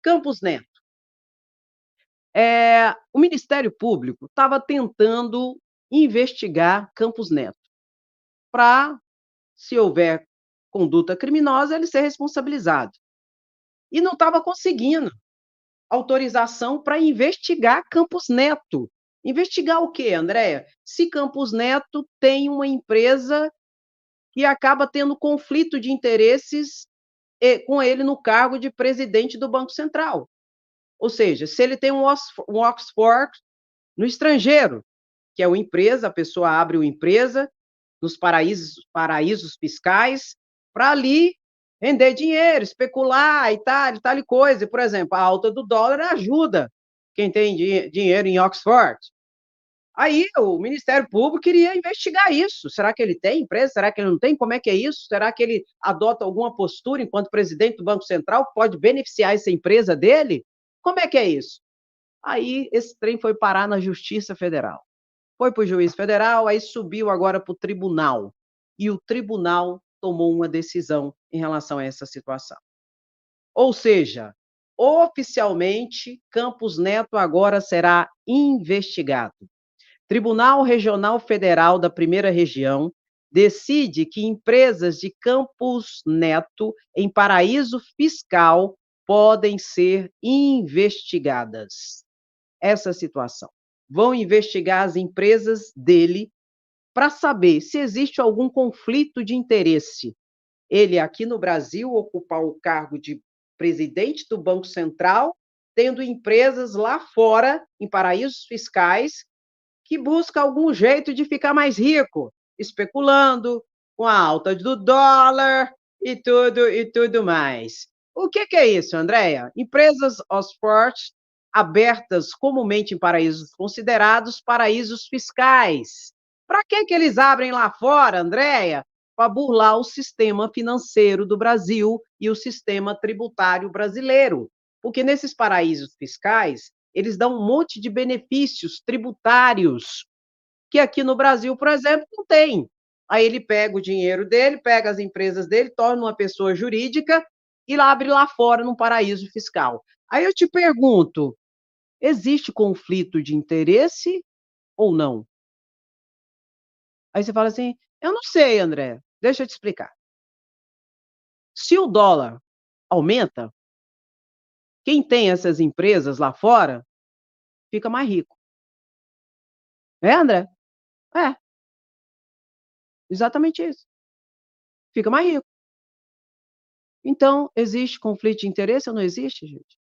Campos Neto. O Ministério Público estava tentando investigar Campos Neto, para, se houver conduta criminosa, ele ser responsabilizado. E não estava conseguindo autorização para investigar Campos Neto. Investigar o quê, Andréia? Se Campos Neto tem uma empresa que acaba tendo conflito de interesses com ele no cargo de presidente do Banco Central. Ou seja, se ele tem um Oxford no estrangeiro, que é uma empresa, a pessoa abre uma empresa nos paraísos fiscais para ali render dinheiro, especular e tal e coisa. Por exemplo, a alta do dólar ajuda quem tem dinheiro em Oxford. Aí o Ministério Público queria investigar isso. Será que ele tem empresa? Será que ele não tem? Como é que é isso? Será que ele adota alguma postura enquanto presidente do Banco Central que pode beneficiar essa empresa dele? Como é que é isso? Aí esse trem foi parar na Justiça Federal. Foi para o juiz federal, aí subiu agora para o tribunal. E o tribunal tomou uma decisão em relação a essa situação. Ou seja, oficialmente, Campos Neto agora será investigado. Tribunal Regional Federal da Primeira Região decide que empresas de Campos Neto em paraíso fiscal podem ser investigadas. Essa situação. Vão investigar as empresas dele para saber se existe algum conflito de interesse. Ele, aqui no Brasil, ocupar o cargo de presidente do Banco Central, tendo empresas lá fora, em paraísos fiscais, que busca algum jeito de ficar mais rico, especulando com a alta do dólar e tudo mais. O que é isso, Andréia? Empresas offshore abertas comumente em paraísos considerados paraísos fiscais. Para que eles abrem lá fora, Andréia? Para burlar o sistema financeiro do Brasil e o sistema tributário brasileiro. Porque nesses paraísos fiscais, eles dão um monte de benefícios tributários que aqui no Brasil, por exemplo, não tem. Aí ele pega o dinheiro dele, pega as empresas dele, torna uma pessoa jurídica e abre lá fora num paraíso fiscal. Aí eu te pergunto, existe conflito de interesse ou não? Aí você fala assim, eu não sei, André, deixa eu te explicar. Se o dólar aumenta, quem tem essas empresas lá fora fica mais rico. É, André? É, exatamente isso. Fica mais rico. Então, existe conflito de interesse ou não existe, gente?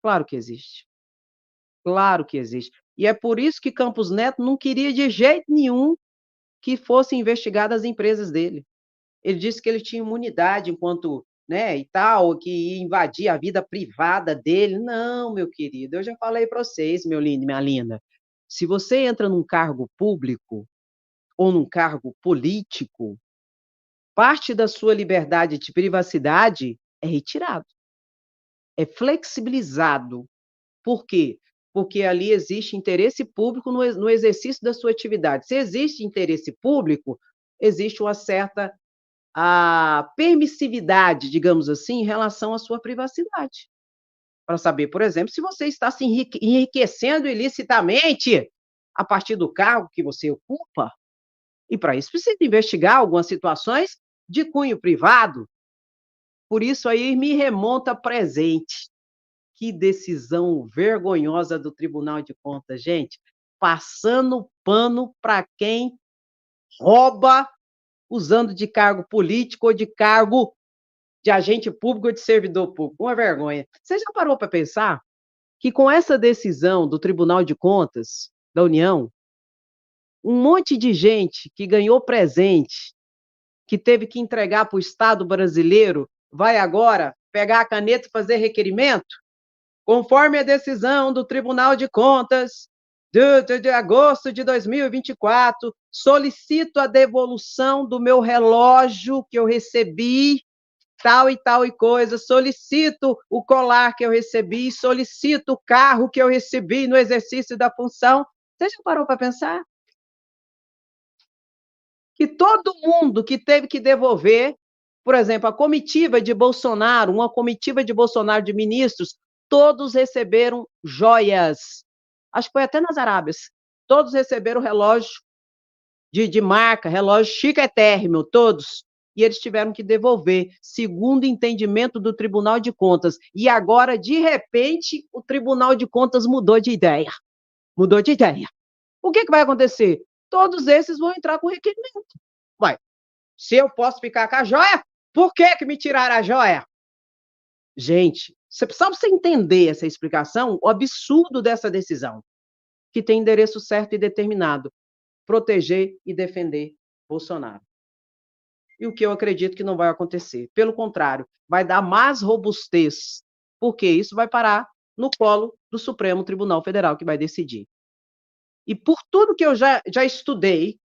Claro que existe. Claro que existe. E é por isso que Campos Neto não queria de jeito nenhum que fossem investigadas as empresas dele. Ele disse que ele tinha imunidade enquanto, né, e tal, que ia invadir a vida privada dele. Não, meu querido, eu já falei para vocês, meu lindo, minha linda. Se você entra num cargo público ou num cargo político, parte da sua liberdade de privacidade é retirado, é flexibilizado. Por quê? Porque ali existe interesse público no exercício da sua atividade. Se existe interesse público, existe uma certa permissividade, digamos assim, em relação à sua privacidade. Para saber, por exemplo, se você está se enriquecendo ilicitamente a partir do cargo que você ocupa. E para isso precisa investigar algumas situações de cunho privado. Por isso aí me remonta presente. Que decisão vergonhosa do Tribunal de Contas, gente. Passando pano para quem rouba usando de cargo político ou de cargo de agente público ou de servidor público. Uma vergonha. Você já parou para pensar que com essa decisão do Tribunal de Contas da União, um monte de gente que ganhou presente, que teve que entregar para o Estado brasileiro, vai agora pegar a caneta e fazer requerimento? Conforme a decisão do Tribunal de Contas de agosto de 2024, solicito a devolução do meu relógio que eu recebi, tal e coisa, solicito o colar que eu recebi, solicito o carro que eu recebi no exercício da função. Você já parou para pensar? Que todo mundo que teve que devolver Por exemplo, a comitiva de Bolsonaro, uma comitiva de Bolsonaro de ministros, todos receberam joias. Acho que foi até nas Arábias. Todos receberam relógio de marca, relógio chiquérrimo, todos. E eles tiveram que devolver, segundo o entendimento do Tribunal de Contas. E agora, de repente, o Tribunal de Contas mudou de ideia. Mudou de ideia. O que vai acontecer? Todos esses vão entrar com requerimento. Vai, se eu posso ficar com a joia, por que me tiraram a joia? Gente, só pra você entender essa explicação, o absurdo dessa decisão, que tem endereço certo e determinado: proteger e defender Bolsonaro. E o que eu acredito que não vai acontecer. Pelo contrário, vai dar mais robustez, porque isso vai parar no colo do Supremo Tribunal Federal, que vai decidir. E por tudo que eu já estudei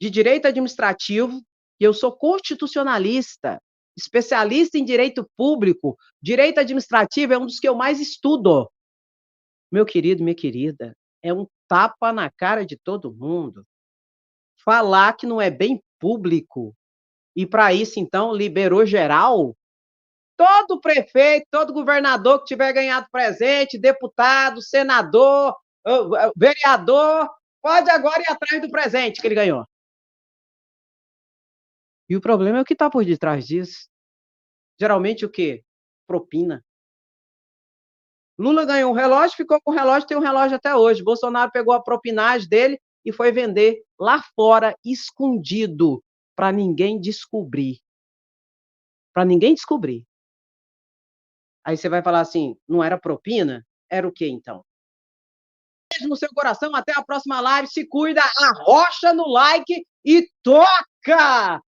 de direito administrativo, e eu sou constitucionalista, especialista em direito público, direito administrativo é um dos que eu mais estudo. Meu querido, minha querida, é um tapa na cara de todo mundo. Falar que não é bem público, e para isso, então, liberou geral, todo prefeito, todo governador que tiver ganhado presente, deputado, senador, vereador, pode agora ir atrás do presente que ele ganhou. E o problema é o que está por detrás disso. Geralmente o quê? Propina. Lula ganhou um relógio, ficou com o relógio, tem um relógio até hoje. Bolsonaro pegou a propinagem dele e foi vender lá fora, escondido, para ninguém descobrir. Para ninguém descobrir. Aí você vai falar assim, não era propina? Era o quê, então? Beijo no seu coração, até a próxima live, se cuida, arrocha no like e toca!